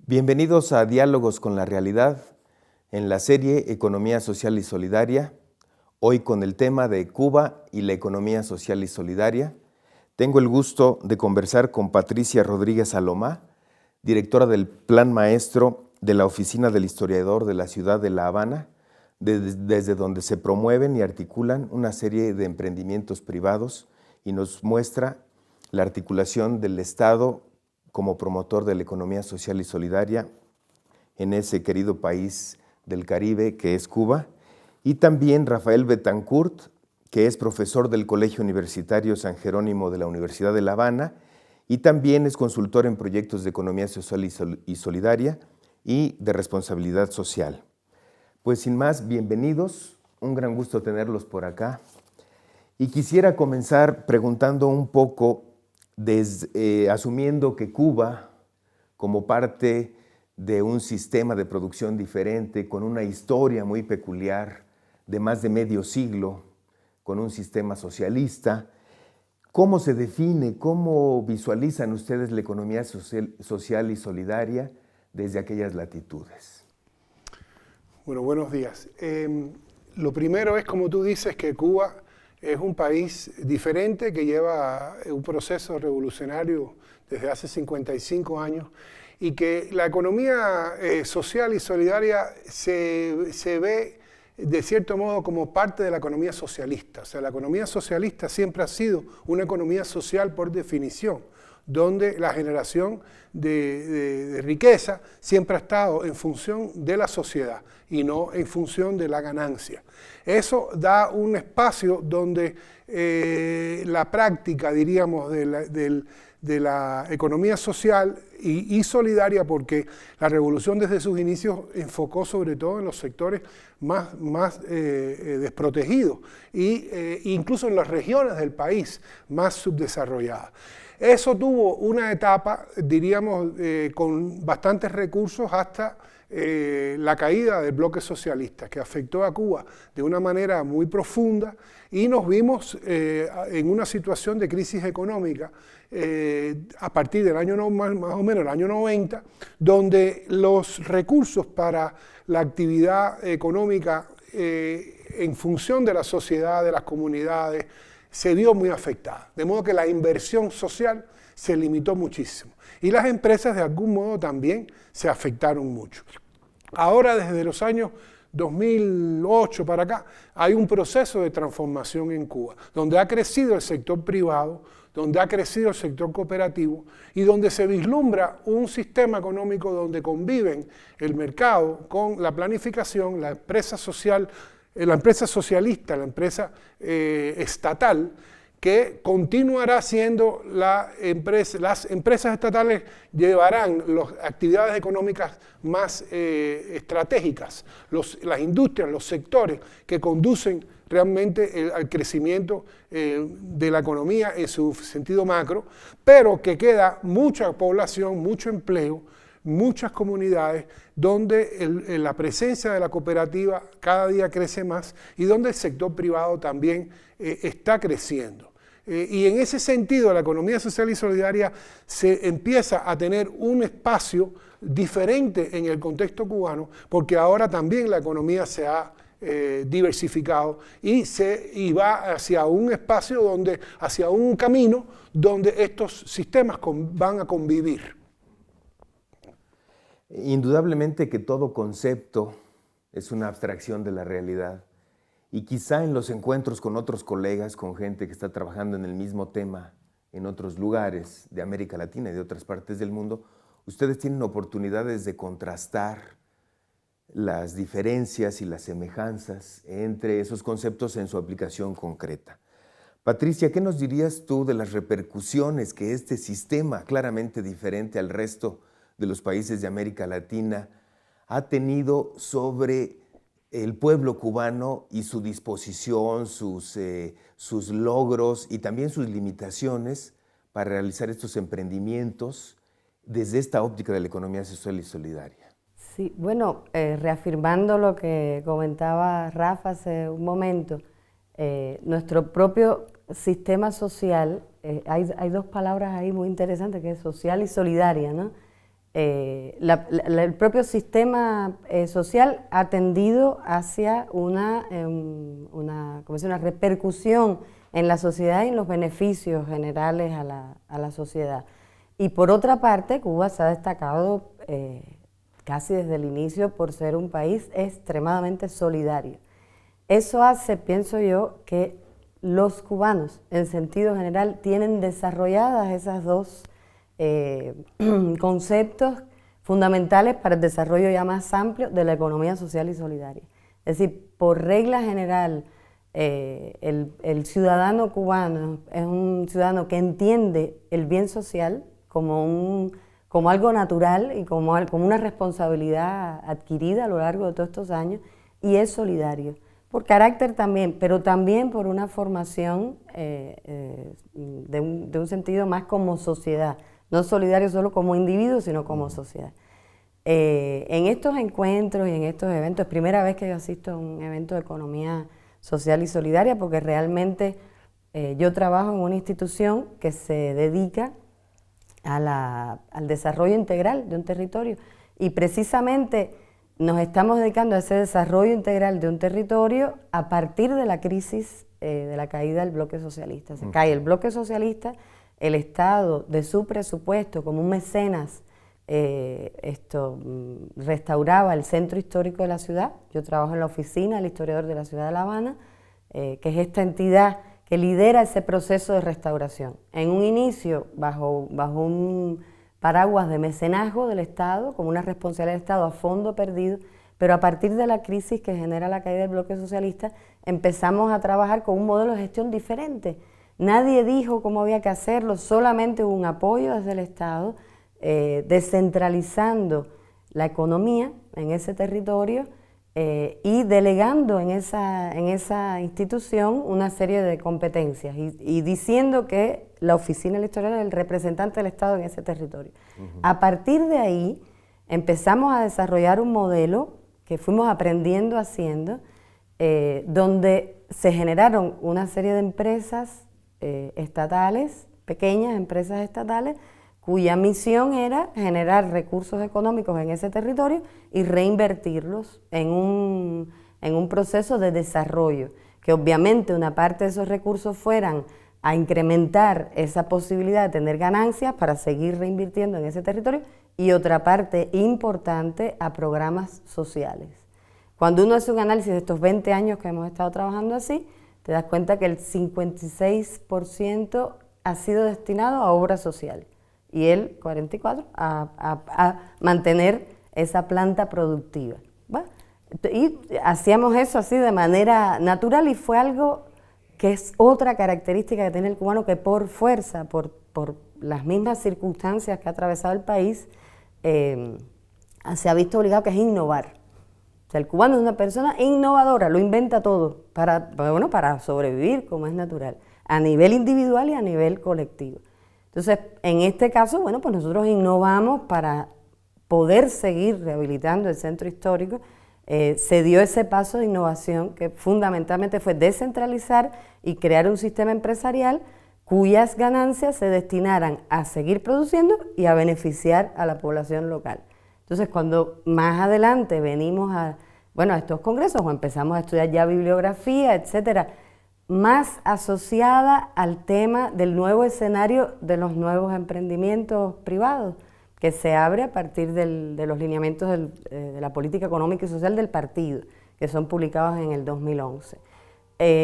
Bienvenidos a Diálogos con la Realidad, en la serie Economía Social y Solidaria, hoy con el tema de Cuba y la economía social y solidaria. Tengo el gusto de conversar con Patricia Rodríguez Alomá, directora del Plan Maestro de la Oficina del Historiador de la Ciudad de La Habana, desde donde se promueven y articulan una serie de emprendimientos privados y nos muestra la articulación del Estado como promotor de la economía social y solidaria en ese querido país del Caribe que es Cuba, y también Rafael Betancourt, que es profesor del Colegio Universitario San Jerónimo de la Universidad de La Habana y también es consultor en proyectos de economía social y solidaria y de responsabilidad social. Pues sin más, bienvenidos, un gran gusto tenerlos por acá. Y quisiera comenzar preguntando un poco, asumiendo que Cuba, como parte de un sistema de producción diferente, con una historia muy peculiar de más de medio siglo, con un sistema socialista, ¿cómo se define, cómo visualizan ustedes la economía social y solidaria desde aquellas latitudes? Bueno, buenos días. Lo primero es, como tú dices, que Cuba es un país diferente que lleva un proceso revolucionario desde hace 55 años y que la economía social y solidaria se ve de cierto modo como parte de la economía socialista. O sea, la economía socialista siempre ha sido una economía social por definición, donde la generación de riqueza siempre ha estado en función de la sociedad y no en función de la ganancia. Eso da un espacio donde la práctica, diríamos, de la economía social y solidaria, porque la revolución desde sus inicios enfocó sobre todo en los sectores más desprotegidos e incluso en las regiones del país más subdesarrolladas. Eso tuvo una etapa, diríamos, con bastantes recursos hasta la caída del bloque socialista, que afectó a Cuba de una manera muy profunda y nos vimos en una situación de crisis económica a partir del año más o menos el año 90, donde los recursos para la actividad económica en función de la sociedad, de las comunidades, se vio muy afectada, de modo que la inversión social se limitó muchísimo y las empresas de algún modo también se afectaron mucho. Ahora, desde los años 2008 para acá, hay un proceso de transformación en Cuba, donde ha crecido el sector privado, donde ha crecido el sector cooperativo y donde se vislumbra un sistema económico donde conviven el mercado con la planificación, la empresa social, la empresa socialista, la empresa estatal, que continuará siendo las empresas estatales llevarán las actividades económicas más estratégicas, las industrias, los sectores que conducen realmente al crecimiento de la economía en su sentido macro, pero que queda mucha población, mucho empleo, muchas comunidades donde la presencia de la cooperativa cada día crece más y donde el sector privado también está creciendo. Y en ese sentido la economía social y solidaria se empieza a tener un espacio diferente en el contexto cubano, porque ahora también la economía se ha diversificado y va hacia un espacio hacia un camino donde estos sistemas van a convivir. Indudablemente que todo concepto es una abstracción de la realidad y quizá en los encuentros con otros colegas, con gente que está trabajando en el mismo tema en otros lugares de América Latina y de otras partes del mundo, ustedes tienen oportunidades de contrastar las diferencias y las semejanzas entre esos conceptos en su aplicación concreta. Patricia, ¿qué nos dirías tú de las repercusiones que este sistema, claramente diferente al resto de los países de América Latina, ha tenido sobre el pueblo cubano y su disposición, sus logros y también sus limitaciones para realizar estos emprendimientos desde esta óptica de la economía social y solidaria? Sí, bueno, reafirmando lo que comentaba Rafa hace un momento, nuestro propio sistema social, hay dos palabras ahí muy interesantes, que es social y solidaria, ¿no? el propio sistema social ha tendido hacia una repercusión en la sociedad y en los beneficios generales a la sociedad. Y por otra parte, Cuba se ha destacado casi desde el inicio por ser un país extremadamente solidario. Eso hace, pienso yo, que los cubanos, en sentido general, tienen desarrolladas esas dos conceptos fundamentales para el desarrollo ya más amplio de la economía social y solidaria. Es decir, por regla general, el ciudadano cubano es un ciudadano que entiende el bien social como algo natural y como una responsabilidad adquirida a lo largo de todos estos años, y es solidario, por carácter también, pero también por una formación de un sentido más como sociedad, no solidario solo como individuo, sino como sociedad. En estos encuentros y en estos eventos, es primera vez que yo asisto a un evento de economía social y solidaria, porque realmente yo trabajo en una institución que se dedica al desarrollo integral de un territorio, y precisamente nos estamos dedicando a ese desarrollo integral de un territorio a partir de la crisis de la caída del bloque socialista. Se cae el bloque socialista, el Estado de su presupuesto como un mecenas restauraba el centro histórico de la ciudad. Yo trabajo en la oficina del historiador de la ciudad de La Habana, que es esta entidad que lidera ese proceso de restauración. En un inicio, bajo un paraguas de mecenazgo del Estado, como una responsabilidad del Estado a fondo perdido, pero a partir de la crisis que genera la caída del bloque socialista, empezamos a trabajar con un modelo de gestión diferente. Nadie dijo cómo había que hacerlo, solamente hubo un apoyo desde el Estado, descentralizando la economía en ese territorio y delegando en esa institución una serie de competencias y diciendo que la oficina de la historia era el representante del Estado en ese territorio. A partir de ahí empezamos a desarrollar un modelo que fuimos aprendiendo haciendo, donde se generaron una serie de empresas estatales, pequeñas empresas estatales, cuya misión era generar recursos económicos en ese territorio y reinvertirlos en un proceso de desarrollo, que obviamente una parte de esos recursos fueran a incrementar esa posibilidad de tener ganancias para seguir reinvirtiendo en ese territorio, y otra parte importante a programas sociales. Cuando uno hace un análisis de estos 20 años que hemos estado trabajando así, te das cuenta que el 56% ha sido destinado a obra social y el 44% a mantener esa planta productiva. ¿Va? Y hacíamos eso así de manera natural, y fue algo que es otra característica que tiene el cubano, que por fuerza, por las mismas circunstancias que ha atravesado el país, se ha visto obligado, que es innovar. O sea, el cubano es una persona innovadora, lo inventa todo para sobrevivir, como es natural, a nivel individual y a nivel colectivo. Entonces, en este caso, pues nosotros innovamos para poder seguir rehabilitando el centro histórico. Se dio ese paso de innovación que fundamentalmente fue descentralizar y crear un sistema empresarial cuyas ganancias se destinaran a seguir produciendo y a beneficiar a la población local. Entonces, cuando más adelante venimos a estos congresos o empezamos a estudiar ya bibliografía, etcétera, más asociada al tema del nuevo escenario de los nuevos emprendimientos privados, que se abre a partir de los lineamientos de la política económica y social del partido, que son publicados en el 2011.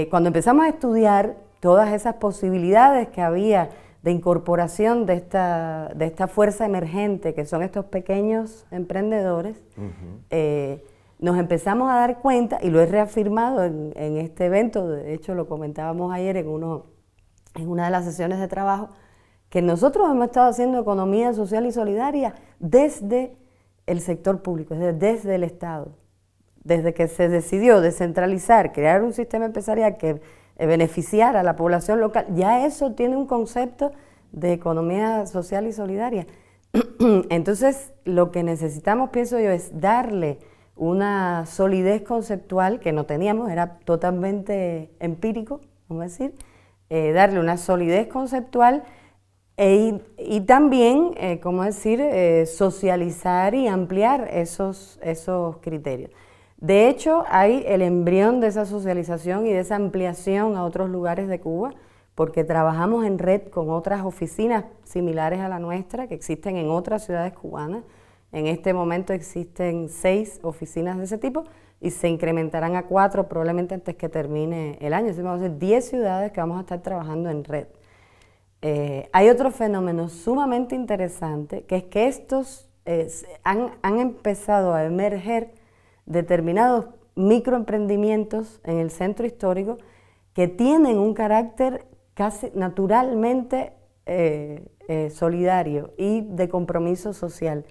Cuando empezamos a estudiar todas esas posibilidades que había de incorporación de esta fuerza emergente, que son estos pequeños emprendedores, nos empezamos a dar cuenta, y lo he reafirmado en este evento, de hecho lo comentábamos ayer en una de las sesiones de trabajo, que nosotros hemos estado haciendo economía social y solidaria desde el sector público, desde el Estado. Desde que se decidió descentralizar, crear un sistema empresarial que beneficiara a la población local, ya eso tiene un concepto de economía social y solidaria. Entonces, lo que necesitamos, pienso yo, es darle una solidez conceptual que no teníamos, era totalmente empírico, vamos a decir, darle una solidez conceptual Y también, ¿cómo decir?, socializar y ampliar esos criterios. De hecho, hay el embrión de esa socialización y de esa ampliación a otros lugares de Cuba, porque trabajamos en red con otras oficinas similares a la nuestra que existen en otras ciudades cubanas. En este momento existen 6 oficinas de ese tipo y se incrementarán a 4 probablemente antes que termine el año. Así que vamos a ser 10 ciudades que vamos a estar trabajando en red. Hay otro fenómeno sumamente interesante, que es que estos han empezado a emerger determinados microemprendimientos en el centro histórico que tienen un carácter casi naturalmente solidario y de compromiso social.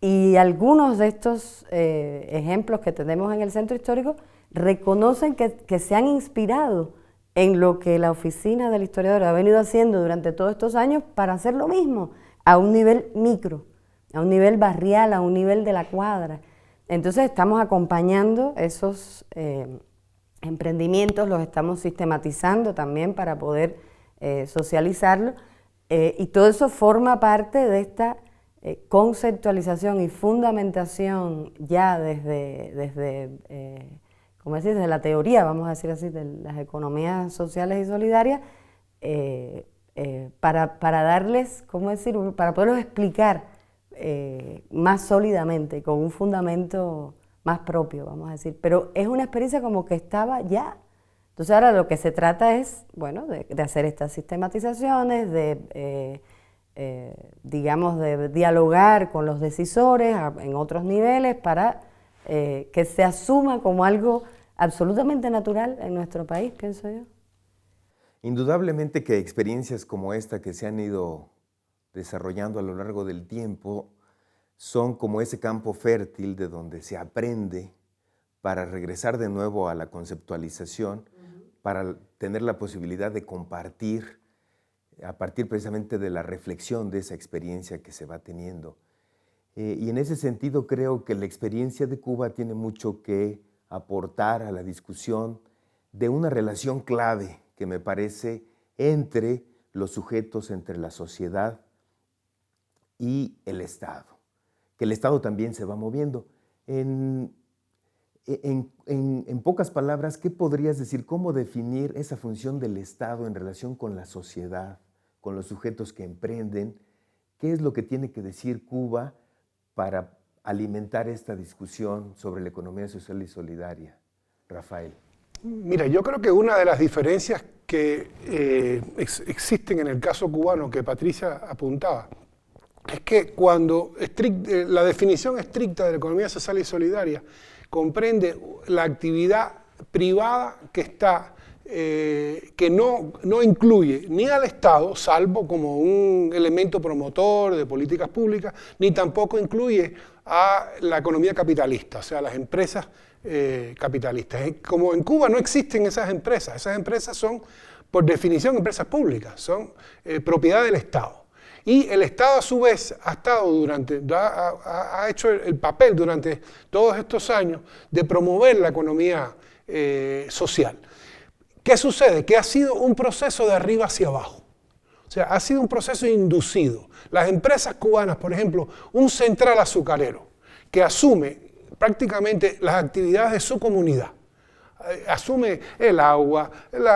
Y algunos de estos ejemplos que tenemos en el centro histórico reconocen que se han inspirado en lo que la oficina del historiador ha venido haciendo durante todos estos años para hacer lo mismo, a un nivel micro, a un nivel barrial, a un nivel de la cuadra. Entonces estamos acompañando esos emprendimientos, los estamos sistematizando también para poder socializarlos, y todo eso forma parte de esta conceptualización y fundamentación ya desde como decir, desde la teoría, vamos a decir así, de las economías sociales y solidarias, para darles, ¿cómo decir?, para poderlos explicar más sólidamente, con un fundamento más propio, vamos a decir. Pero es una experiencia como que estaba ya. Entonces ahora lo que se trata es, bueno, de hacer estas sistematizaciones, digamos, de dialogar con los decisores en otros niveles para que se asuma como algo absolutamente natural en nuestro país, pienso yo. Indudablemente que experiencias como esta que se han ido desarrollando a lo largo del tiempo son como ese campo fértil de donde se aprende para regresar de nuevo a la conceptualización, para tener la posibilidad de compartir a partir precisamente de la reflexión de esa experiencia que se va teniendo. Y en ese sentido creo que la experiencia de Cuba tiene mucho que aportar a la discusión de una relación clave que me parece entre los sujetos, entre la sociedad y el Estado, que el Estado también se va moviendo. En pocas palabras, ¿qué podrías decir? ¿Cómo definir esa función del Estado en relación con la sociedad, con los sujetos que emprenden? ¿Qué es lo que tiene que decir Cuba para alimentar esta discusión sobre la economía social y solidaria? Rafael. Mira, yo creo que una de las diferencias que existen en el caso cubano que Patricia apuntaba es que cuando la definición estricta de la economía social y solidaria comprende la actividad privada que no incluye ni al Estado, salvo como un elemento promotor de políticas públicas, ni tampoco incluye a la economía capitalista, o sea, las empresas capitalistas. Como en Cuba no existen esas empresas son, por definición, empresas públicas, son propiedad del Estado. Y el Estado, a su vez, ha hecho el papel durante todos estos años de promover la economía social. ¿Qué sucede? Que ha sido un proceso de arriba hacia abajo. O sea, ha sido un proceso inducido. Las empresas cubanas, por ejemplo, un central azucarero que asume prácticamente las actividades de su comunidad, asume el agua, el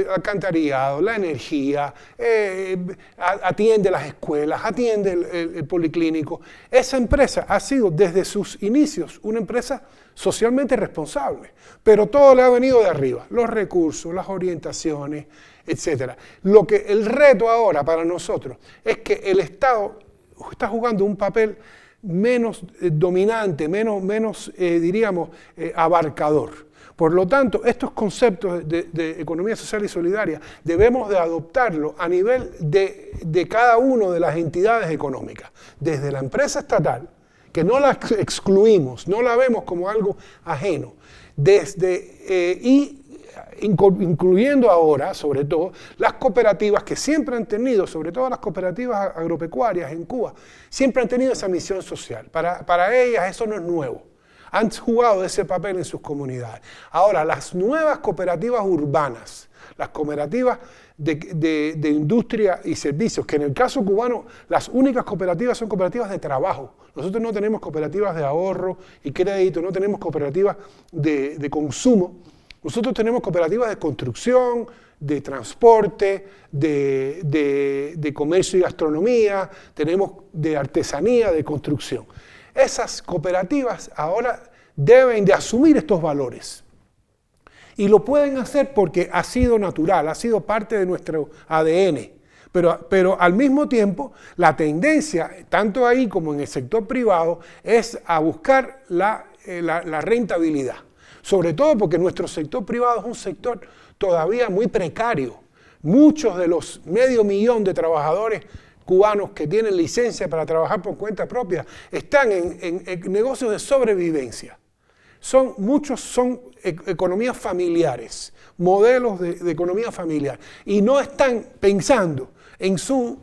alcantarillado, la energía, atiende las escuelas, atiende el policlínico. Esa empresa ha sido desde sus inicios una empresa socialmente responsable, pero todo le ha venido de arriba, los recursos, las orientaciones, etc. El reto ahora para nosotros es que el Estado está jugando un papel menos dominante, menos diríamos, abarcador. Por lo tanto, estos conceptos de economía social y solidaria debemos de adoptarlos a nivel de cada una de las entidades económicas, desde la empresa estatal, que no la excluimos, no la vemos como algo ajeno, incluyendo ahora, sobre todo, las cooperativas que siempre han tenido, sobre todo las cooperativas agropecuarias en Cuba, siempre han tenido esa misión social. Para ellas eso no es nuevo. Han jugado ese papel en sus comunidades. Ahora, las nuevas cooperativas urbanas, las cooperativas de industria y servicios, que en el caso cubano las únicas cooperativas son cooperativas de trabajo. Nosotros no tenemos cooperativas de ahorro y crédito, no tenemos cooperativas de consumo. Nosotros tenemos cooperativas de construcción, de transporte, de comercio y gastronomía, tenemos de artesanía, de construcción. Esas cooperativas ahora deben de asumir estos valores. Y lo pueden hacer porque ha sido natural, ha sido parte de nuestro ADN. Pero al mismo tiempo, la tendencia, tanto ahí como en el sector privado, es a buscar la rentabilidad. Sobre todo porque nuestro sector privado es un sector todavía muy precario. Muchos de los 500.000 de trabajadores cubanos que tienen licencia para trabajar por cuenta propia están en negocios de sobrevivencia. Muchos son economías familiares, modelos de economía familiar, y no están pensando en su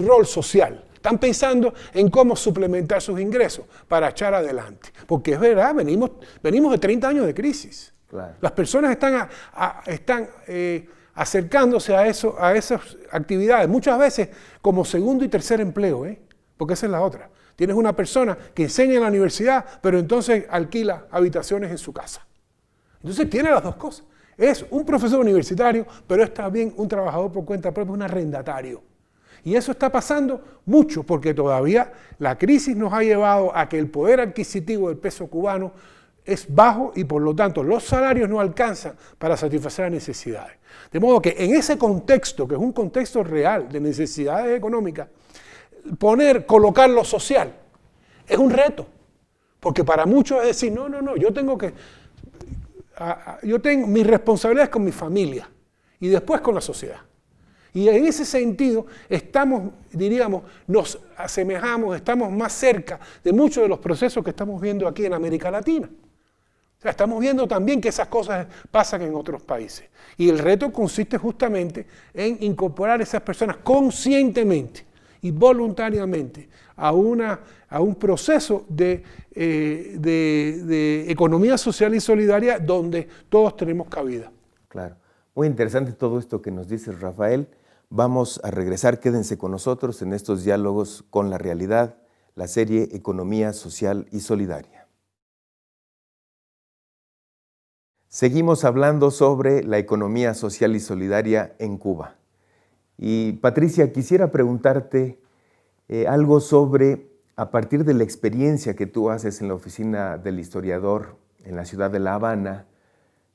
rol social. Están pensando en cómo suplementar sus ingresos para echar adelante. Porque es verdad, venimos de 30 años de crisis. Claro. Las personas están acercándose a esas actividades, muchas veces como segundo y tercer empleo, porque esa es la otra. Tienes una persona que enseña en la universidad, pero entonces alquila habitaciones en su casa. Entonces tiene las dos cosas. Es un profesor universitario, pero es también un trabajador por cuenta propia, un arrendatario. Y eso está pasando mucho, porque todavía la crisis nos ha llevado a que el poder adquisitivo del peso cubano es bajo y por lo tanto los salarios no alcanzan para satisfacer las necesidades. De modo que en ese contexto, que es un contexto real de necesidades económicas, colocar lo social es un reto, porque para muchos es decir, no, yo tengo mi responsabilidad es con mi familia y después con la sociedad. Y en ese sentido nos asemejamos, estamos más cerca de muchos de los procesos que estamos viendo aquí en América Latina. O sea, estamos viendo también que esas cosas pasan en otros países. Y el reto consiste justamente en incorporar a esas personas conscientemente y voluntariamente a un proceso de economía social y solidaria donde todos tenemos cabida. Claro. Muy interesante todo esto que nos dices, Rafael. Vamos a regresar, quédense con nosotros en estos diálogos con la realidad, la serie Economía Social y Solidaria. Seguimos hablando sobre la economía social y solidaria en Cuba. Y Patricia, quisiera preguntarte algo sobre, a partir de la experiencia que tú haces en la oficina del historiador en la ciudad de La Habana,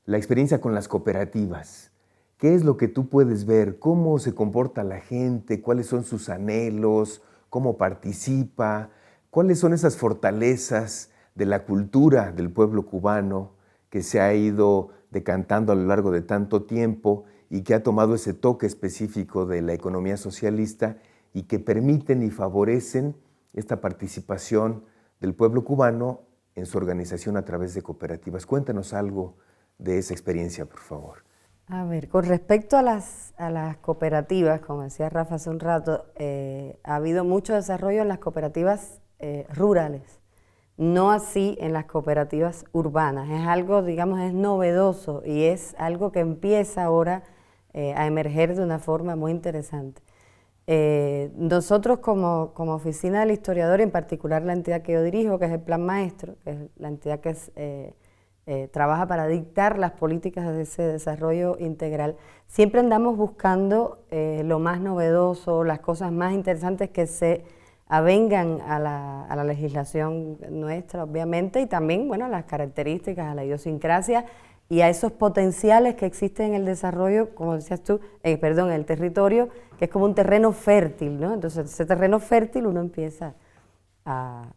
la experiencia con las cooperativas. ¿Qué es lo que tú puedes ver? ¿Cómo se comporta la gente? ¿Cuáles son sus anhelos? ¿Cómo participa? ¿Cuáles son esas fortalezas de la cultura del pueblo cubano que se ha ido decantando a lo largo de tanto tiempo y que ha tomado ese toque específico de la economía socialista y que permiten y favorecen esta participación del pueblo cubano en su organización a través de cooperativas? Cuéntanos algo de esa experiencia, por favor. A ver, con respecto a las cooperativas, como decía Rafa hace un rato, ha habido mucho desarrollo en las cooperativas rurales, no así en las cooperativas urbanas. Es algo, digamos, es novedoso y es algo que empieza ahora a emerger de una forma muy interesante. Nosotros como oficina del historiador, en particular la entidad que yo dirijo, que es el Plan Maestro, que es la entidad que trabaja para dictar las políticas de ese desarrollo integral, siempre andamos buscando lo más novedoso, las cosas más interesantes que se avengan a la legislación nuestra, obviamente, y también, bueno, a las características, a la idiosincrasia y a esos potenciales que existen en el desarrollo, como decías tú, en el territorio, que es como un terreno fértil, ¿no? Entonces, ese terreno fértil uno empieza a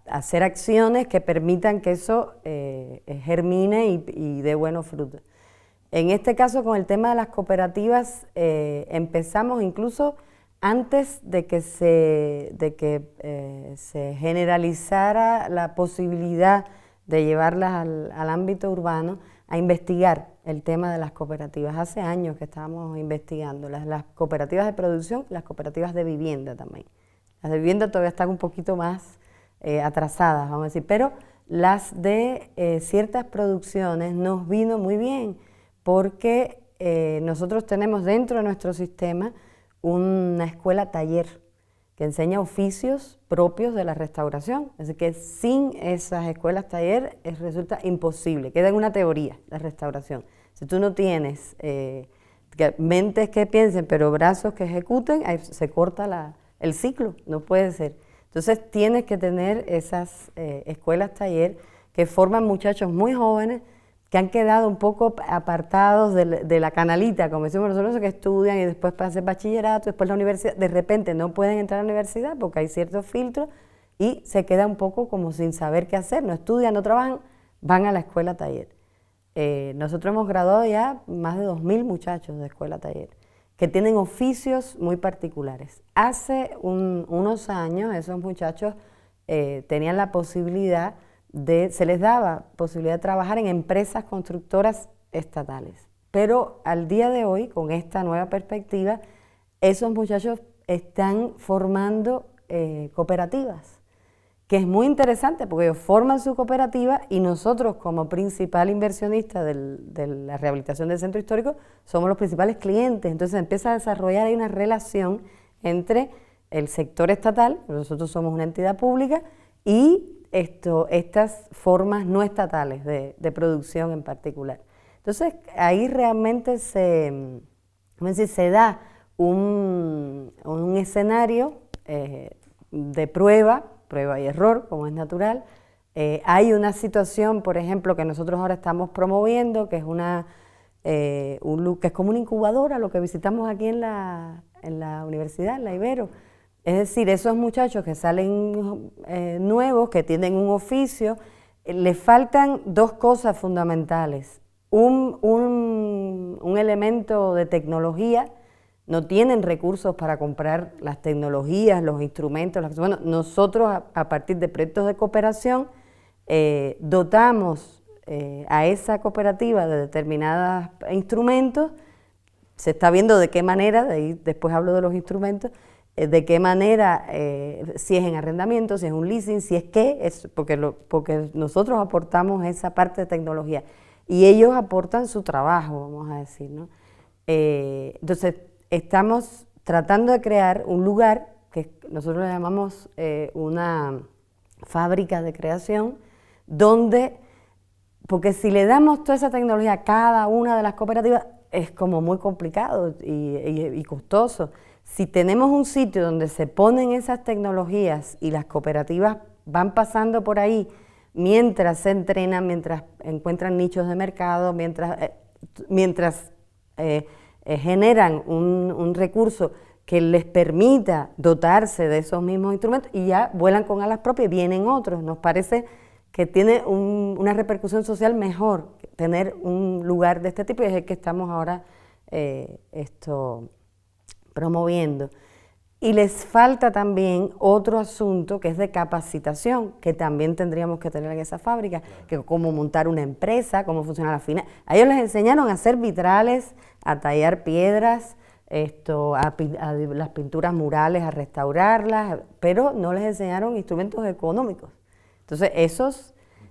hacer acciones que permitan que eso germine y dé buenos frutos. En este caso, con el tema de las cooperativas, empezamos incluso antes de que se generalizara la posibilidad de llevarlas al ámbito urbano, a investigar el tema de las cooperativas. Hace años que estábamos investigando las cooperativas de producción, las cooperativas de vivienda también. Las de vivienda todavía están un poquito más atrasadas, vamos a decir, pero las de ciertas producciones nos vino muy bien porque nosotros tenemos dentro de nuestro sistema una escuela taller que enseña oficios propios de la restauración. Así que sin esas escuelas taller resulta imposible, queda en una teoría la restauración. Si tú no tienes mentes que piensen, pero brazos que ejecuten, ahí se corta el ciclo, no puede ser. Entonces tienes que tener esas escuelas taller que forman muchachos muy jóvenes que han quedado un poco apartados de la canalita, como decimos nosotros, que estudian y después para hacer bachillerato, después la universidad, de repente no pueden entrar a la universidad porque hay ciertos filtros y se queda un poco como sin saber qué hacer, no estudian, no trabajan, van a la escuela taller. Nosotros hemos graduado ya más de 2.000 muchachos de escuela taller que tienen oficios muy particulares. Hace unos años esos muchachos tenían la posibilidad se les daba posibilidad de trabajar en empresas constructoras estatales. Pero al día de hoy, con esta nueva perspectiva, esos muchachos están formando cooperativas, que es muy interesante porque ellos forman su cooperativa y nosotros como principal inversionista de la rehabilitación del centro histórico somos los principales clientes. Entonces empieza a desarrollar ahí una relación entre el sector estatal, nosotros somos una entidad pública, y estas formas no estatales de producción en particular. Entonces ahí realmente se da un escenario de prueba y error, como es natural. Hay una situación, por ejemplo, que nosotros ahora estamos promoviendo, que es que es como una incubadora, lo que visitamos aquí en la universidad, en la Ibero. Es decir, esos muchachos que salen nuevos, que tienen un oficio, les faltan dos cosas fundamentales. Un elemento de tecnología, no tienen recursos para comprar las tecnologías, los instrumentos. Bueno, nosotros a partir de proyectos de cooperación dotamos a esa cooperativa de determinados instrumentos. Se está viendo de qué manera, de ahí después hablo de los instrumentos, de qué manera, si es en arrendamiento, si es un leasing, si es qué, porque nosotros aportamos esa parte de tecnología y ellos aportan su trabajo, vamos a decir, ¿no? Entonces, estamos tratando de crear un lugar que nosotros le llamamos una fábrica de creación, porque si le damos toda esa tecnología a cada una de las cooperativas, es como muy complicado y costoso. Si tenemos un sitio donde se ponen esas tecnologías y las cooperativas van pasando por ahí mientras se entrenan, mientras encuentran nichos de mercado, mientras generan un recurso que les permita dotarse de esos mismos instrumentos y ya vuelan con alas propias y vienen otros. Nos parece que tiene una repercusión social mejor tener un lugar de este tipo y es el que estamos ahora promoviendo. Y les falta también otro asunto que es de capacitación, que también tendríamos que tener en esa fábrica, que cómo montar una empresa, cómo funciona la finanza. A ellos les enseñaron a hacer vitrales, a tallar piedras, a las pinturas murales, a restaurarlas, pero no les enseñaron instrumentos económicos. Entonces,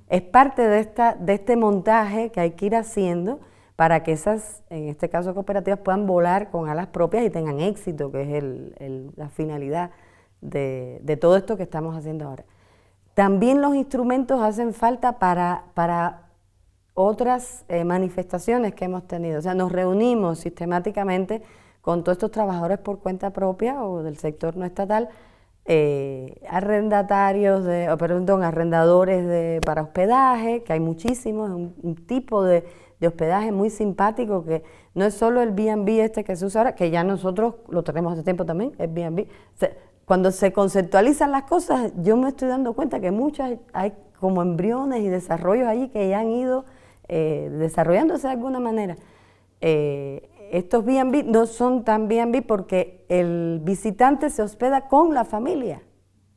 es parte de este montaje que hay que ir haciendo para que esas, en este caso cooperativas, puedan volar con alas propias y tengan éxito, que es la finalidad de todo esto que estamos haciendo ahora. También los instrumentos hacen falta para otras manifestaciones que hemos tenido. O sea, nos reunimos sistemáticamente con todos estos trabajadores por cuenta propia o del sector no estatal, arrendadores para hospedaje, que hay muchísimos, un tipo de hospedaje muy simpático que no es solo el B&B que se usa ahora, que ya nosotros lo tenemos hace tiempo también, el B&B. Cuando se conceptualizan las cosas, yo me estoy dando cuenta que hay como embriones y desarrollos allí que ya han ido desarrollándose de alguna manera. Estos B&B no son tan B&B porque el visitante se hospeda con la familia.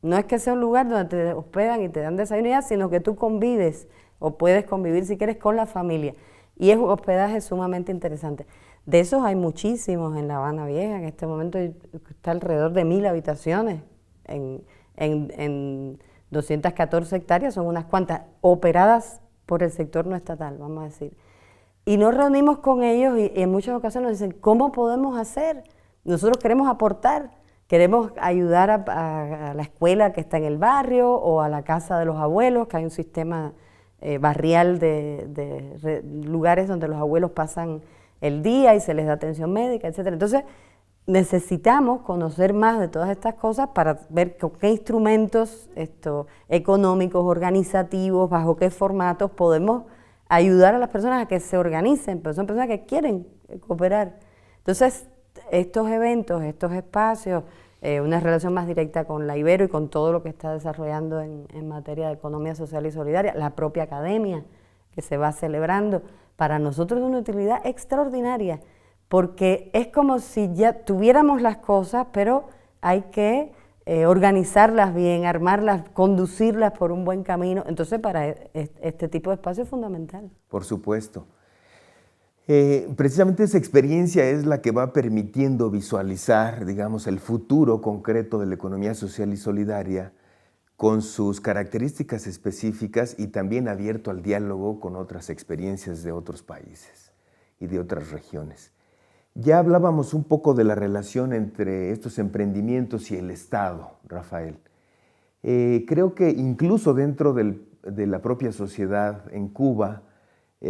No es que sea un lugar donde te hospedan y te dan desayuno ya, sino que tú convives o puedes convivir si quieres con la familia. Y es un hospedaje sumamente interesante. De esos hay muchísimos en La Habana Vieja. En este momento está alrededor de 1.000 habitaciones en 214 hectáreas, son unas cuantas, operadas por el sector no estatal, vamos a decir. Y nos reunimos con ellos y en muchas ocasiones nos dicen, ¿cómo podemos hacer? Nosotros queremos aportar, queremos ayudar a la escuela que está en el barrio o a la casa de los abuelos, que hay un sistema barrial de lugares donde los abuelos pasan el día y se les da atención médica, etc. Entonces, necesitamos conocer más de todas estas cosas para ver con qué instrumentos económicos, organizativos, bajo qué formatos podemos ayudar a las personas a que se organicen, pero son personas que quieren cooperar. Entonces, estos eventos, estos espacios, una relación más directa con la Ibero y con todo lo que está desarrollando en materia de economía social y solidaria, la propia academia que se va celebrando, para nosotros es una utilidad extraordinaria, porque es como si ya tuviéramos las cosas, pero hay que organizarlas bien, armarlas, conducirlas por un buen camino. Entonces, para este tipo de espacio es fundamental. Por supuesto. Precisamente esa experiencia es la que va permitiendo visualizar, digamos, el futuro concreto de la economía social y solidaria con sus características específicas y también abierto al diálogo con otras experiencias de otros países y de otras regiones. Ya hablábamos un poco de la relación entre estos emprendimientos y el Estado, Rafael. Creo que incluso dentro de la propia sociedad en Cuba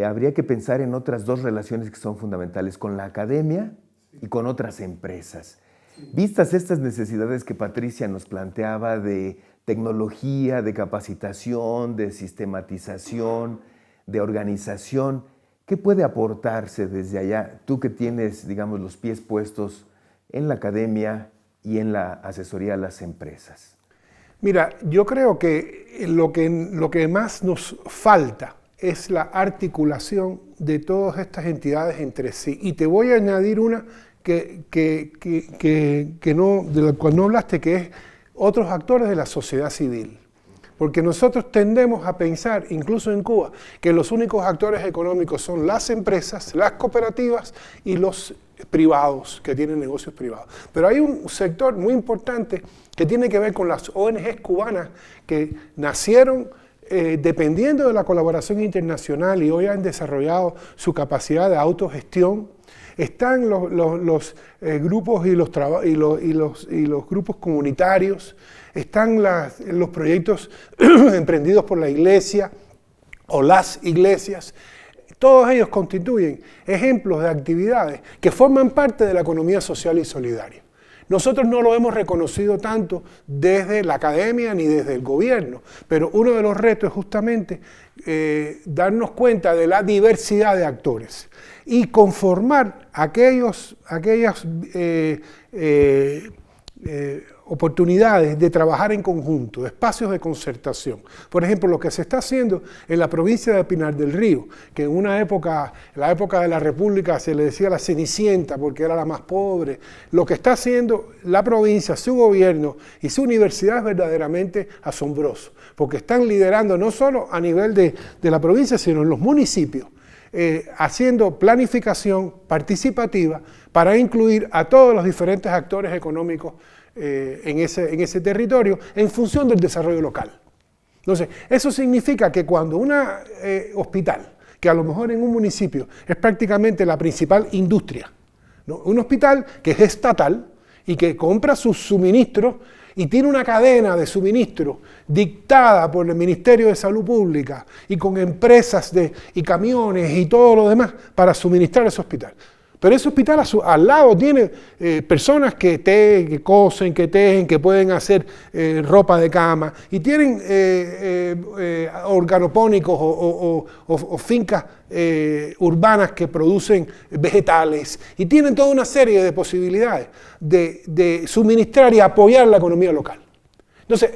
habría que pensar en otras dos relaciones que son fundamentales, con la academia y con otras empresas. Vistas estas necesidades que Patricia nos planteaba de tecnología, de capacitación, de sistematización, de organización, ¿qué puede aportarse desde allá? Tú que tienes, digamos, los pies puestos en la academia y en la asesoría a las empresas. Mira, yo creo que lo que más nos falta es la articulación de todas estas entidades entre sí. Y te voy a añadir una de la cual no hablaste, que es otros actores de la sociedad civil. Porque nosotros tendemos a pensar, incluso en Cuba, que los únicos actores económicos son las empresas, las cooperativas y los privados, que tienen negocios privados. Pero hay un sector muy importante que tiene que ver con las ONGs cubanas que nacieron dependiendo de la colaboración internacional y hoy han desarrollado su capacidad de autogestión. Están los grupos y los grupos comunitarios, están los proyectos emprendidos por la iglesia o las iglesias. Todos ellos constituyen ejemplos de actividades que forman parte de la economía social y solidaria. Nosotros no lo hemos reconocido tanto desde la academia ni desde el gobierno, pero uno de los retos es justamente darnos cuenta de la diversidad de actores y conformar aquellas oportunidades de trabajar en conjunto, espacios de concertación. Por ejemplo, lo que se está haciendo en la provincia de Pinar del Río, que en una época, en la época de la República, se le decía la Cenicienta porque era la más pobre. Lo que está haciendo la provincia, su gobierno y su universidad es verdaderamente asombroso, porque están liderando no solo a nivel de la provincia, sino en los municipios, haciendo planificación participativa para incluir a todos los diferentes actores económicos en ese territorio en función del desarrollo local. Entonces, eso significa que cuando un hospital, que a lo mejor en un municipio es prácticamente la principal industria, ¿no? Un hospital que es estatal y que compra sus suministros y tiene una cadena de suministro dictada por el Ministerio de Salud Pública y con empresas y camiones y todo lo demás para suministrar ese hospital. Pero ese hospital al lado tiene personas que cosen, que tejen, que pueden hacer ropa de cama y tienen organopónicos o fincas urbanas que producen vegetales y tienen toda una serie de posibilidades de suministrar y apoyar la economía local. Entonces,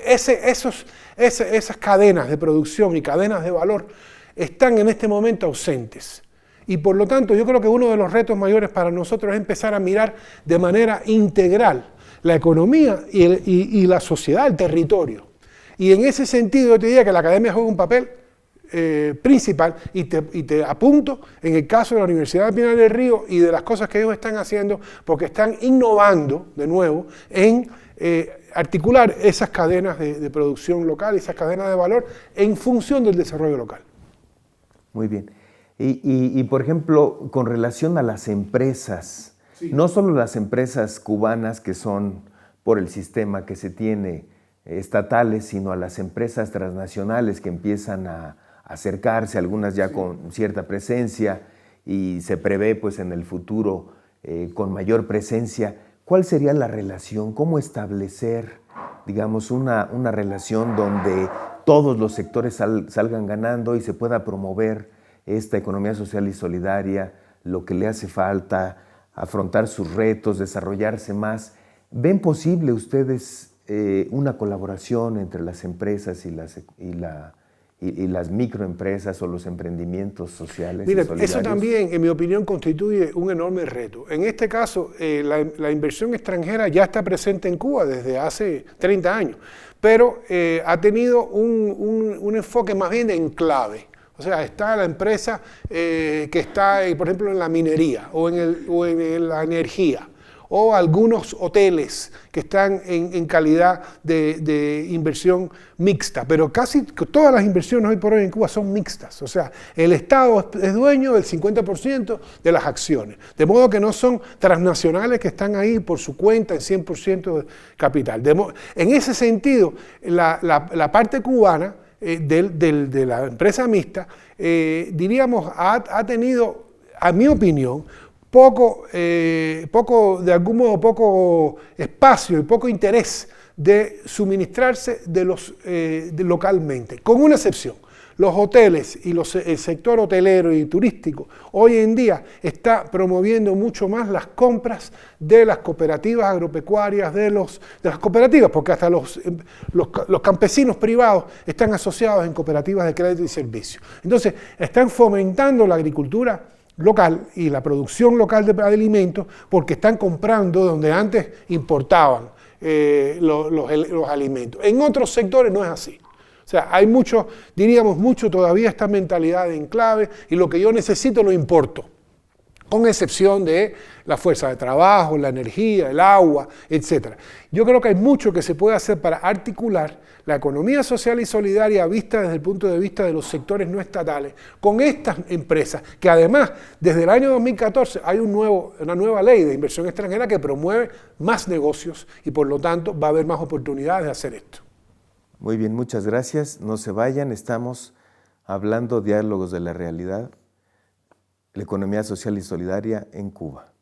esas cadenas de producción y cadenas de valor están en este momento ausentes. Y por lo tanto, yo creo que uno de los retos mayores para nosotros es empezar a mirar de manera integral la economía y la sociedad, el territorio. Y en ese sentido yo te diría que la academia juega un papel principal y te apunto en el caso de la Universidad de Pinar del Río y de las cosas que ellos están haciendo porque están innovando de nuevo en articular esas cadenas de producción local, esas cadenas de valor en función del desarrollo local. Muy bien. Por ejemplo, con relación a las empresas, sí, no solo las empresas cubanas que son por el sistema que se tiene estatales, sino a las empresas transnacionales que empiezan a acercarse, algunas ya con cierta presencia y se prevé pues en el futuro con mayor presencia. ¿Cuál sería la relación? ¿Cómo establecer, digamos, una relación donde todos los sectores salgan ganando y se pueda promover esta economía social y solidaria, lo que le hace falta, afrontar sus retos, desarrollarse más? ¿Ven posible ustedes una colaboración entre las empresas y las microempresas o los emprendimientos sociales? Mira, eso también, en mi opinión, constituye un enorme reto. En este caso, la inversión extranjera ya está presente en Cuba desde hace 30 años, pero ha tenido un enfoque más bien de enclave. O sea, está la empresa que está, por ejemplo, en la minería o en la energía, o algunos hoteles que están en calidad de inversión mixta, pero casi todas las inversiones hoy por hoy en Cuba son mixtas. O sea, el Estado es dueño del 50% de las acciones, de modo que no son transnacionales que están ahí por su cuenta en 100% de capital. En ese sentido, la parte cubana de la empresa mixta, diríamos, ha tenido, a mi opinión, poco espacio y poco interés de suministrarse localmente, con una excepción. Los hoteles y el sector hotelero y turístico hoy en día está promoviendo mucho más las compras de las cooperativas agropecuarias, de las cooperativas, porque hasta los campesinos privados están asociados en cooperativas de crédito y servicio. Entonces, están fomentando la agricultura local y la producción local de alimentos, porque están comprando donde antes importaban los alimentos. En otros sectores no es así. O sea, hay mucho todavía esta mentalidad de enclave, y lo que yo necesito lo importo, con excepción de la fuerza de trabajo, la energía, el agua, etc. Yo creo que hay mucho que se puede hacer para articular la economía social y solidaria vista desde el punto de vista de los sectores no estatales con estas empresas, que además desde el año 2014 hay una nueva ley de inversión extranjera que promueve más negocios y por lo tanto va a haber más oportunidades de hacer esto. Muy bien, muchas gracias. No se vayan, estamos hablando diálogos de la realidad, la economía social y solidaria en Cuba.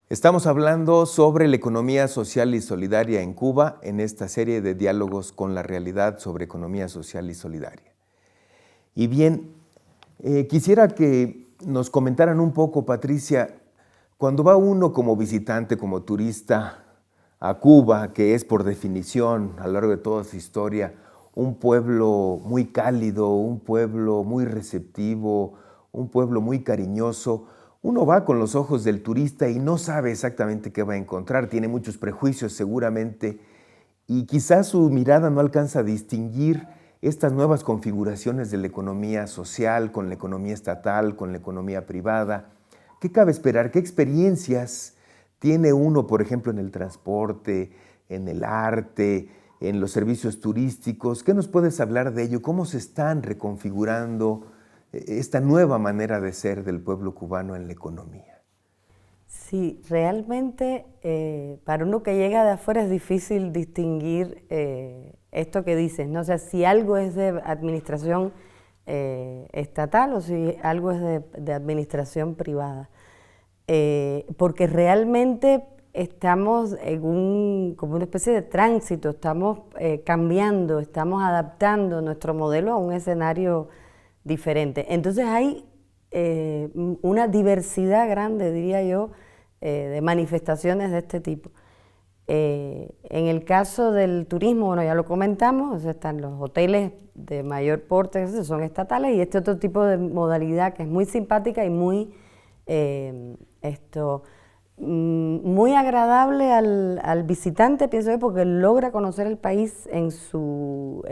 Estamos hablando sobre la economía social y solidaria en Cuba en esta serie de diálogos con la realidad sobre economía social y solidaria. Y bien, quisiera que nos comentaran un poco, Patricia, cuando va uno como visitante, como turista a Cuba, que es por definición a lo largo de toda su historia un pueblo muy cálido, un pueblo muy receptivo, un pueblo muy cariñoso, uno va con los ojos del turista y no sabe exactamente qué va a encontrar, tiene muchos prejuicios seguramente, y quizás su mirada no alcanza a distinguir estas nuevas configuraciones de la economía social con la economía estatal, con la economía privada. ¿Qué cabe esperar? ¿Qué experiencias tiene uno, por ejemplo, en el transporte, en el arte, en los servicios turísticos? ¿Qué nos puedes hablar de ello? ¿Cómo se están reconfigurando esta nueva manera de ser del pueblo cubano en la economía? Sí, realmente para uno que llega de afuera es difícil distinguir esto que dices, ¿no? O sea, si algo es de administración estatal o si algo es de administración privada. Porque realmente estamos como una especie de tránsito, estamos cambiando, estamos adaptando nuestro modelo a un escenario diferente. Entonces hay una diversidad grande, diría yo, de manifestaciones de este tipo. En el caso del turismo, bueno, ya lo comentamos, o sea, están los hoteles de mayor porte, son estatales, y este otro tipo de modalidad que es muy simpática y muy muy agradable al visitante, pienso yo, porque logra conocer el país en sus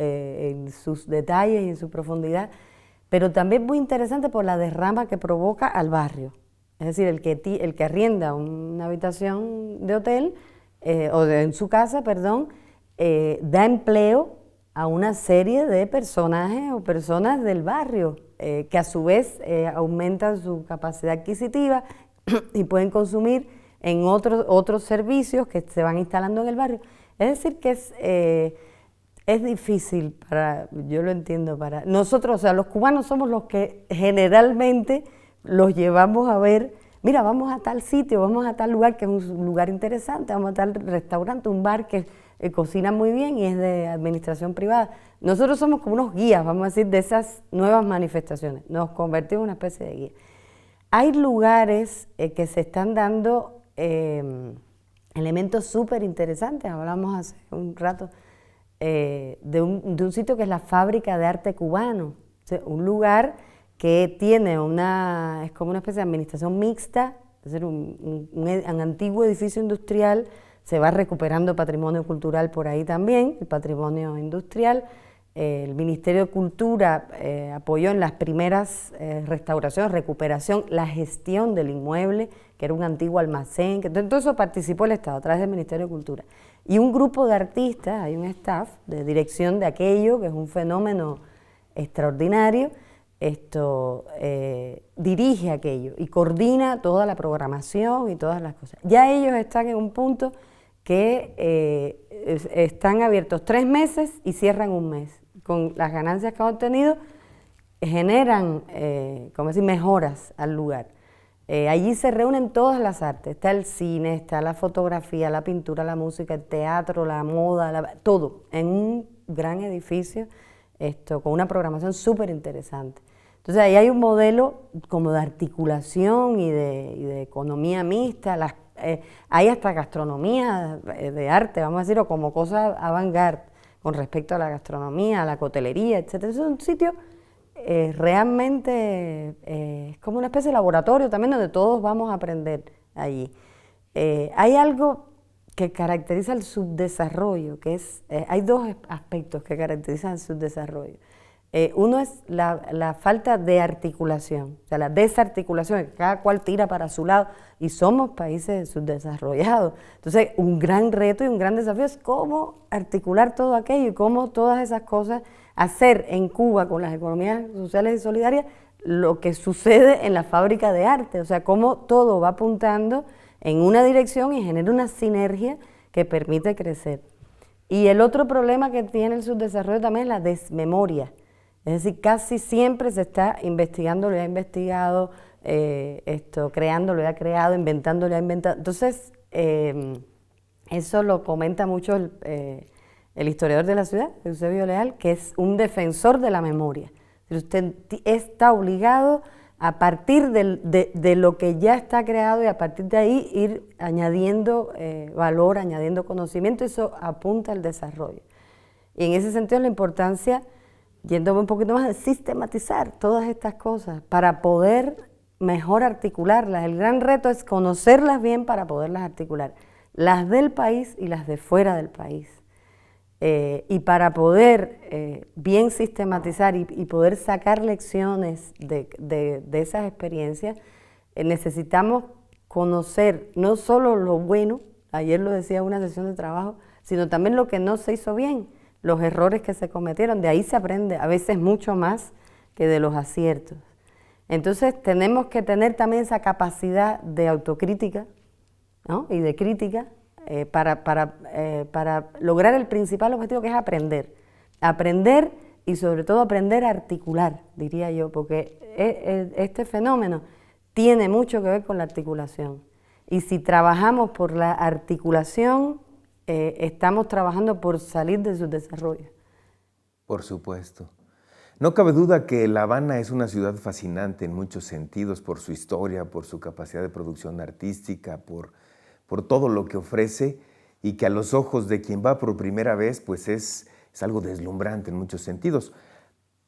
detalles y en su profundidad, pero también muy interesante por la derrama que provoca al barrio. Es decir, el que arrienda una habitación de hotel, en su casa, perdón, da empleo a una serie de personajes o personas del barrio que a su vez aumentan su capacidad adquisitiva y pueden consumir en otros servicios que se van instalando en el barrio. Es decir, que es difícil yo lo entiendo, para nosotros, o sea, los cubanos somos los que generalmente los llevamos a ver, mira, vamos a tal sitio, vamos a tal lugar que es un lugar interesante, vamos a tal restaurante, un bar que cocina muy bien y es de administración privada. Nosotros somos como unos guías, vamos a decir, de esas nuevas manifestaciones, nos convertimos en una especie de guía. Hay lugares que se están dando elementos súper interesantes, hablamos hace un rato de un sitio que es la Fábrica de Arte Cubano, o sea, un lugar que tiene es como una especie de administración mixta, es decir, un antiguo edificio industrial, se va recuperando patrimonio cultural por ahí también, el patrimonio industrial. El Ministerio de Cultura apoyó en las primeras restauraciones, recuperación, la gestión del inmueble, que era un antiguo almacén, todo eso participó el Estado a través del Ministerio de Cultura. Y un grupo de artistas, hay un staff de dirección de aquello, que es un fenómeno extraordinario, dirige aquello y coordina toda la programación y todas las cosas. Ya ellos están en un punto que están abiertos 3 meses y cierran 1 mes. Con las ganancias que han obtenido, generan como decir, mejoras al lugar. Allí se reúnen todas las artes, está el cine, está la fotografía, la pintura, la música, el teatro, la moda, todo, en un gran edificio con una programación súper interesante. Entonces ahí hay un modelo como de articulación y de economía mixta, hay hasta gastronomía de arte, vamos a decir, o como cosas avant-garde con respecto a la gastronomía, a la cotelería, etc. Es un sitio realmente es como una especie de laboratorio también donde todos vamos a aprender allí. Hay algo que caracteriza el subdesarrollo, que hay 2 aspectos que caracterizan el subdesarrollo. Uno es la falta de articulación, o sea, la desarticulación, que cada cual tira para su lado, y somos países subdesarrollados. Entonces, un gran reto y un gran desafío es cómo articular todo aquello y cómo todas esas cosas hacer en Cuba con las economías sociales y solidarias lo que sucede en la Fábrica de Arte, o sea, cómo todo va apuntando en una dirección y genera una sinergia que permite crecer. Y el otro problema que tiene el subdesarrollo también es la desmemoria. Es decir, casi siempre se está investigando, lo ha investigado, creando, lo ha creado, inventando, lo ha inventado. Entonces, eso lo comenta mucho el historiador de la ciudad, Eusebio Leal, que es un defensor de la memoria. Usted está obligado a partir de lo que ya está creado y a partir de ahí ir añadiendo valor, añadiendo conocimiento, eso apunta al desarrollo. Y en ese sentido la importancia, yéndome un poquito más, de sistematizar todas estas cosas para poder mejor articularlas. El gran reto es conocerlas bien para poderlas articular, las del país y las de fuera del país. Y para poder bien sistematizar y poder sacar lecciones de esas experiencias, necesitamos conocer no solo lo bueno, ayer lo decía en una sesión de trabajo, sino también lo que no se hizo bien, los errores que se cometieron. De ahí se aprende a veces mucho más que de los aciertos. Entonces tenemos que tener también esa capacidad de autocrítica, ¿no? Y de crítica, para lograr el principal objetivo, que es aprender y sobre todo aprender a articular, diría yo, porque este fenómeno tiene mucho que ver con la articulación, y si trabajamos por la articulación, estamos trabajando por salir de su desarrollo. Por supuesto. No cabe duda que La Habana es una ciudad fascinante en muchos sentidos, por su historia, por su capacidad de producción artística, por todo lo que ofrece, y que a los ojos de quien va por primera vez, pues es algo deslumbrante en muchos sentidos.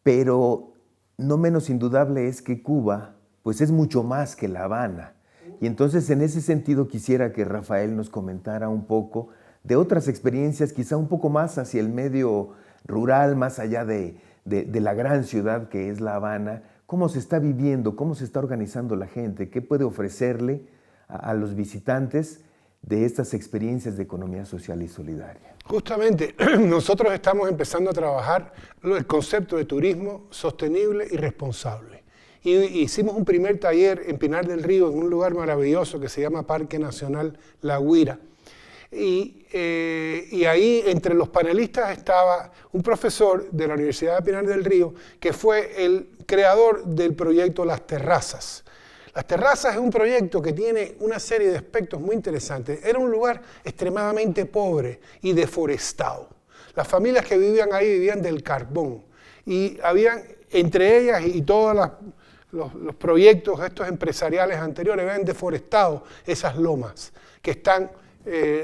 Pero no menos indudable es que Cuba, pues es mucho más que La Habana. Y entonces en ese sentido quisiera que Rafael nos comentara un poco de otras experiencias, quizá un poco más hacia el medio rural, más allá de la gran ciudad que es La Habana. ¿Cómo se está viviendo? ¿Cómo se está organizando la gente? ¿Qué puede ofrecerle a los visitantes de estas experiencias de economía social y solidaria? Justamente, nosotros estamos empezando a trabajar el concepto de turismo sostenible y responsable. Y hicimos un primer taller en Pinar del Río, en un lugar maravilloso que se llama Parque Nacional La Guira. Y ahí entre los panelistas estaba un profesor de la Universidad de Pinar del Río que fue el creador del proyecto Las Terrazas. Las Terrazas es un proyecto que tiene una serie de aspectos muy interesantes. Era un lugar extremadamente pobre y deforestado. Las familias que vivían ahí vivían del carbón. Y habían, entre ellas y todos los proyectos estos empresariales anteriores, habían deforestado esas lomas que están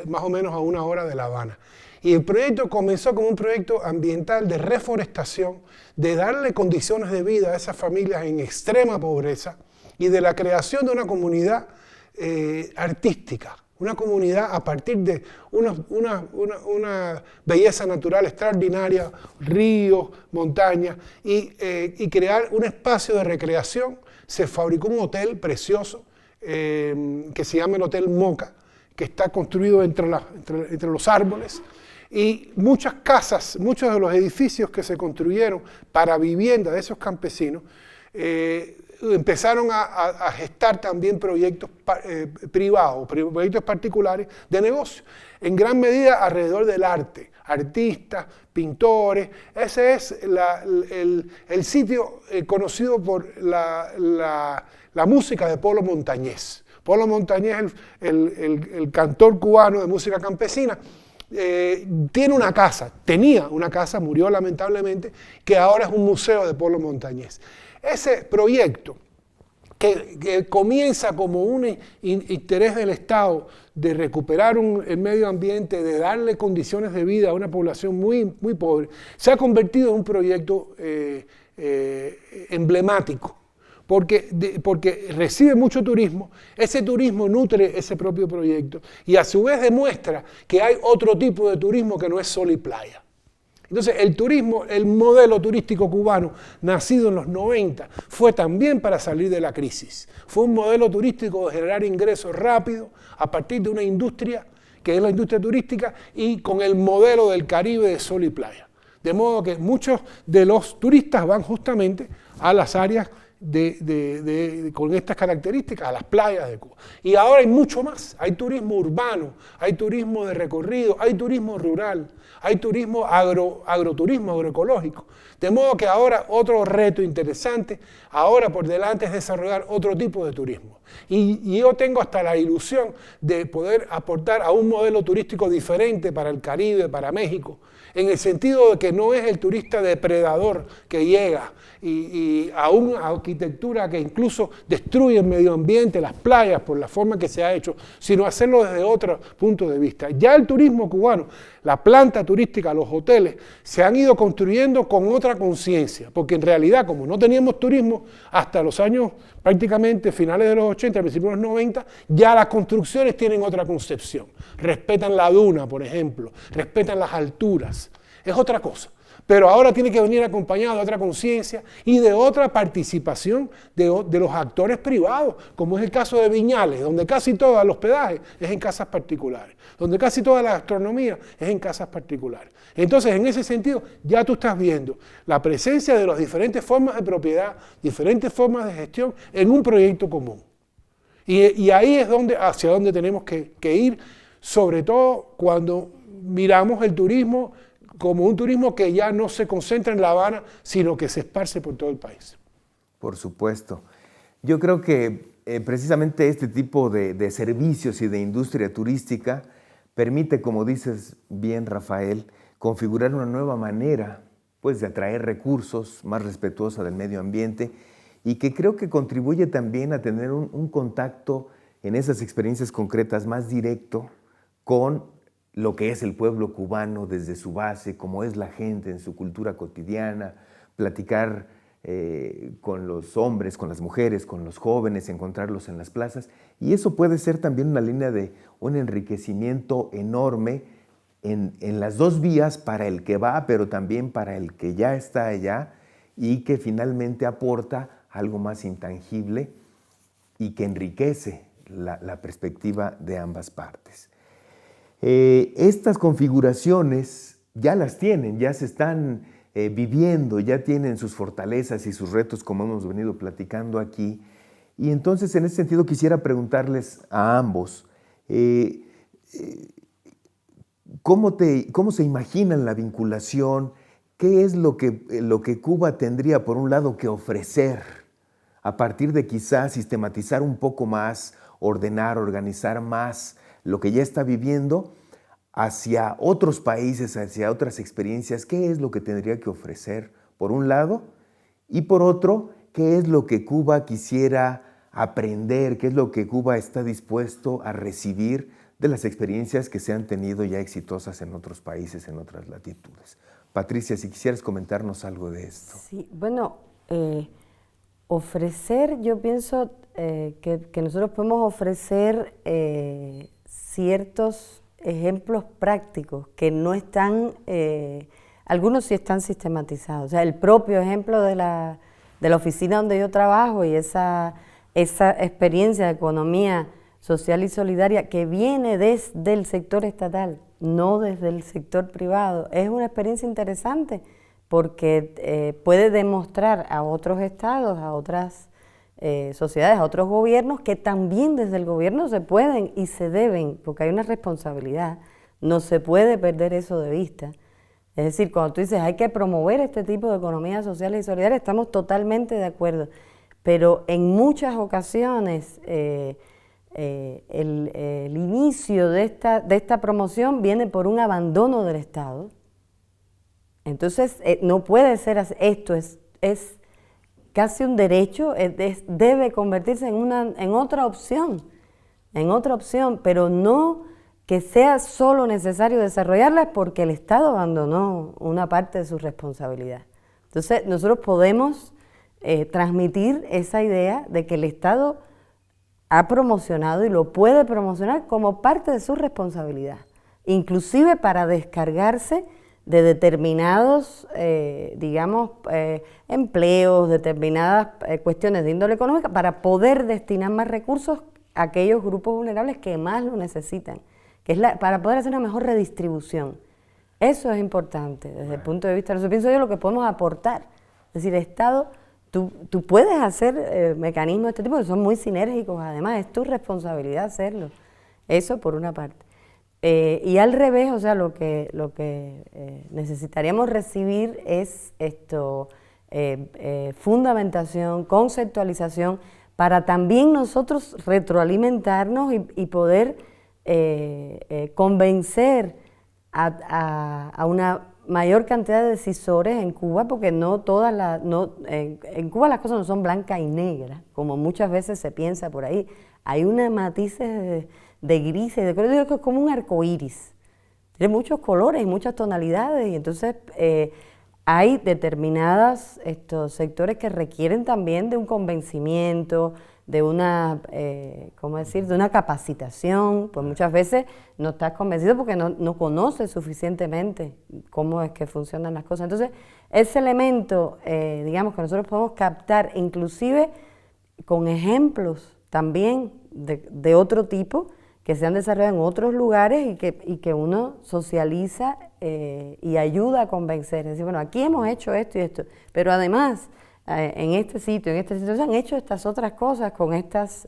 más o menos a 1 hora de La Habana. Y el proyecto comenzó como un proyecto ambiental de reforestación, de darle condiciones de vida a esas familias en extrema pobreza, y de la creación de una comunidad artística, una comunidad a partir de una belleza natural extraordinaria, ríos, montañas, y crear un espacio de recreación. Se fabricó un hotel precioso que se llama el Hotel Moca, que está construido entre los árboles, y muchas casas, muchos de los edificios que se construyeron para vivienda de esos campesinos, empezaron a gestar también proyectos privados, proyectos particulares de negocio, en gran medida alrededor del arte, artistas, pintores. Ese es el sitio conocido por la música de Polo Montañés. Polo Montañés, el cantor cubano de música campesina, tenía una casa, murió lamentablemente, que ahora es un museo de Polo Montañés. Ese proyecto, que comienza como un interés del Estado de recuperar el medio ambiente, de darle condiciones de vida a una población muy, muy pobre, se ha convertido en un proyecto emblemático, porque recibe mucho turismo. Ese turismo nutre ese propio proyecto y a su vez demuestra que hay otro tipo de turismo que no es sol y playa. Entonces el turismo, el modelo turístico cubano nacido en los 90 fue también para salir de la crisis. Fue un modelo turístico de generar ingresos rápidos a partir de una industria que es la industria turística y con el modelo del Caribe de sol y playa. De modo que muchos de los turistas van justamente a las áreas con estas características, a las playas de Cuba. Y ahora hay mucho más. Hay turismo urbano, hay turismo de recorrido, hay turismo rural, hay turismo agroturismo, agroecológico. De modo que ahora otro reto interesante, ahora por delante, es desarrollar otro tipo de turismo. Y yo tengo hasta la ilusión de poder aportar a un modelo turístico diferente para el Caribe, para México, en el sentido de que no es el turista depredador que llega y a una arquitectura que incluso destruye el medio ambiente, las playas, por la forma que se ha hecho, sino hacerlo desde otro punto de vista. Ya el turismo cubano, la planta turística, los hoteles, se han ido construyendo con otra conciencia, porque en realidad, como no teníamos turismo hasta los años prácticamente finales de los 80, principios de los 90, ya las construcciones tienen otra concepción. Respetan la duna, por ejemplo, respetan las alturas. Es otra cosa. Pero ahora tiene que venir acompañado de otra conciencia y de otra participación de los actores privados, como es el caso de Viñales, donde casi todo el hospedaje es en casas particulares, donde casi toda la gastronomía es en casas particulares. Entonces, en ese sentido, ya tú estás viendo la presencia de las diferentes formas de propiedad, diferentes formas de gestión en un proyecto común. Y ahí es hacia donde tenemos que ir, sobre todo cuando miramos el turismo como un turismo que ya no se concentra en La Habana, sino que se esparce por todo el país. Por supuesto. Yo creo que precisamente este tipo de servicios y de industria turística permite, como dices bien, Rafael, configurar una nueva manera, pues, de atraer recursos, más respetuosa del medio ambiente, y que creo que contribuye también a tener un contacto en esas experiencias concretas más directo con lo que es el pueblo cubano desde su base, cómo es la gente en su cultura cotidiana, platicar con los hombres, con las mujeres, con los jóvenes, encontrarlos en las plazas. Y eso puede ser también una línea de un enriquecimiento enorme en las dos vías, para el que va, pero también para el que ya está allá y que finalmente aporta algo más intangible y que enriquece la perspectiva de ambas partes. Estas configuraciones ya las tienen, ya se están viviendo, ya tienen sus fortalezas y sus retos, como hemos venido platicando aquí. Y entonces, en ese sentido, quisiera preguntarles a ambos, ¿cómo se imaginan la vinculación? ¿Qué es lo que Cuba tendría, por un lado, que ofrecer a partir de quizás sistematizar un poco más, ordenar, organizar más lo que ya está viviendo hacia otros países, hacia otras experiencias? ¿Qué es lo que tendría que ofrecer, por un lado? Y por otro, ¿qué es lo que Cuba quisiera aprender? ¿Qué es lo que Cuba está dispuesto a recibir de las experiencias que se han tenido ya exitosas en otros países, en otras latitudes? Patricia, si quisieras comentarnos algo de esto. Sí, bueno, ofrecer, yo pienso que nosotros podemos ofrecer ciertos ejemplos prácticos que no están, algunos sí están sistematizados. O sea, el propio ejemplo de la oficina donde yo trabajo y esa experiencia de economía social y solidaria que viene desde el sector estatal, no desde el sector privado, es una experiencia interesante porque puede demostrar a otros estados, a otras sociedades, a otros gobiernos, que también desde el gobierno se pueden y se deben, porque hay una responsabilidad, no se puede perder eso de vista. Es decir, cuando tú dices hay que promover este tipo de economía social y solidaria, estamos totalmente de acuerdo, pero en muchas ocasiones el inicio de esta promoción viene por un abandono del Estado. Entonces, no puede ser así. Esto es casi un derecho, debe convertirse en otra opción, pero no que sea solo necesario desarrollarla porque el Estado abandonó una parte de su responsabilidad. Entonces, nosotros podemos transmitir esa idea de que el Estado ha promocionado y lo puede promocionar como parte de su responsabilidad, inclusive para descargarse de determinados, empleos, determinadas cuestiones de índole económica, para poder destinar más recursos a aquellos grupos vulnerables que más lo necesitan, que es para poder hacer una mejor redistribución. Eso es importante desde el punto de vista, eso pienso yo, lo que podemos aportar. Es decir, el Estado, tú puedes hacer mecanismos de este tipo que son muy sinérgicos, además es tu responsabilidad hacerlo. Eso por una parte. Y al revés, o sea, lo que necesitaríamos recibir es fundamentación, conceptualización, para también nosotros retroalimentarnos y poder convencer a una mayor cantidad de decisores en Cuba, porque no todas en Cuba las cosas no son blancas y negras, como muchas veces se piensa por ahí. Hay unos matices de grises, de colores, yo digo que es como un arco iris. Tiene muchos colores y muchas tonalidades, y entonces hay determinados sectores que requieren también de un convencimiento, de una, de una capacitación, pues muchas veces no estás convencido porque no conoces suficientemente cómo es que funcionan las cosas. Entonces, ese elemento, digamos, que nosotros podemos captar, inclusive con ejemplos también de otro tipo, que se han desarrollado en otros lugares y que uno socializa y ayuda a convencer. Es decir, bueno, aquí hemos hecho esto y esto, pero además en este sitio, se han hecho estas otras cosas con estos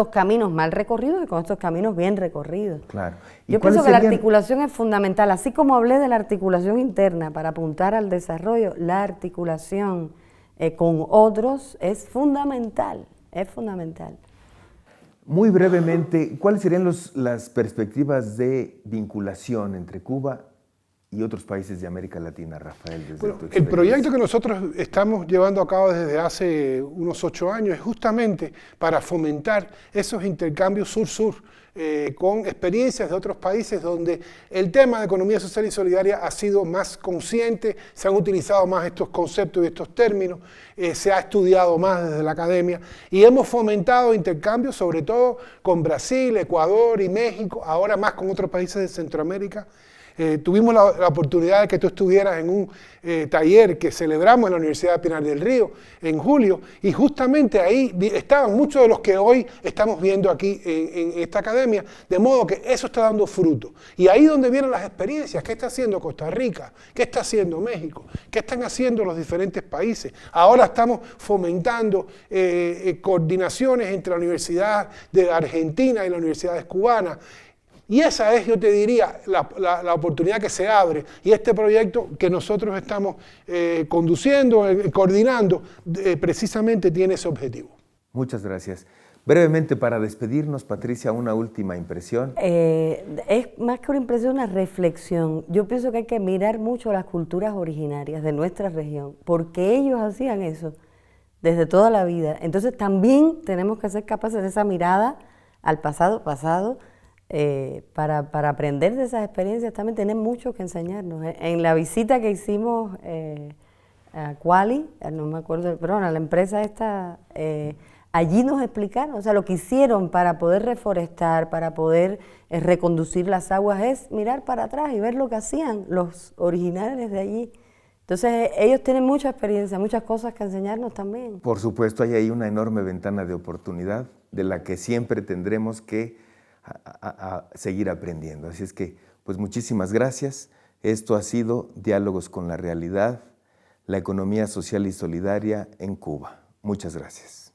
caminos mal recorridos y con estos caminos bien recorridos. Claro. Yo pienso que la articulación es fundamental. Así como hablé de la articulación interna para apuntar al desarrollo, la articulación con otros es fundamental, Muy brevemente, ¿cuáles serían las perspectivas de vinculación entre Cuba y otros países de América Latina, Rafael? El proyecto que nosotros estamos llevando a cabo desde hace unos 8 años es justamente para fomentar esos intercambios sur-sur con experiencias de otros países donde el tema de economía social y solidaria ha sido más consciente, se han utilizado más estos conceptos y estos términos, se ha estudiado más desde la academia y hemos fomentado intercambios sobre todo con Brasil, Ecuador y México, ahora más con otros países de Centroamérica, Tuvimos la oportunidad de que tú estuvieras en un taller que celebramos en la Universidad de Pinar del Río en julio, y justamente ahí estaban muchos de los que hoy estamos viendo aquí en esta academia, de modo que eso está dando fruto. Y ahí donde vienen las experiencias, ¿qué está haciendo Costa Rica? ¿Qué está haciendo México? ¿Qué están haciendo los diferentes países? Ahora estamos fomentando coordinaciones entre la Universidad de Argentina y las universidades cubanas. Y esa es, yo te diría, la oportunidad que se abre. Y este proyecto que nosotros estamos conduciendo, coordinando, precisamente tiene ese objetivo. Muchas gracias. Brevemente, para despedirnos, Patricia, una última impresión. Es más que una impresión, una reflexión. Yo pienso que hay que mirar mucho las culturas originarias de nuestra región, porque ellos hacían eso desde toda la vida. Entonces también tenemos que ser capaces de esa mirada al pasado, para aprender de esas experiencias. También tienen mucho que enseñarnos. En la visita que hicimos a Quali, no me acuerdo, perdón, a la empresa esta, allí nos explicaron, o sea, lo que hicieron para poder reforestar, para poder reconducir las aguas, es mirar para atrás y ver lo que hacían los originarios de allí. Entonces, ellos tienen mucha experiencia, muchas cosas que enseñarnos también. Por supuesto, hay ahí una enorme ventana de oportunidad de la que siempre tendremos que seguir aprendiendo. Así es que, pues muchísimas gracias. Esto ha sido Diálogos con la Realidad, la economía social y solidaria en Cuba. Muchas gracias.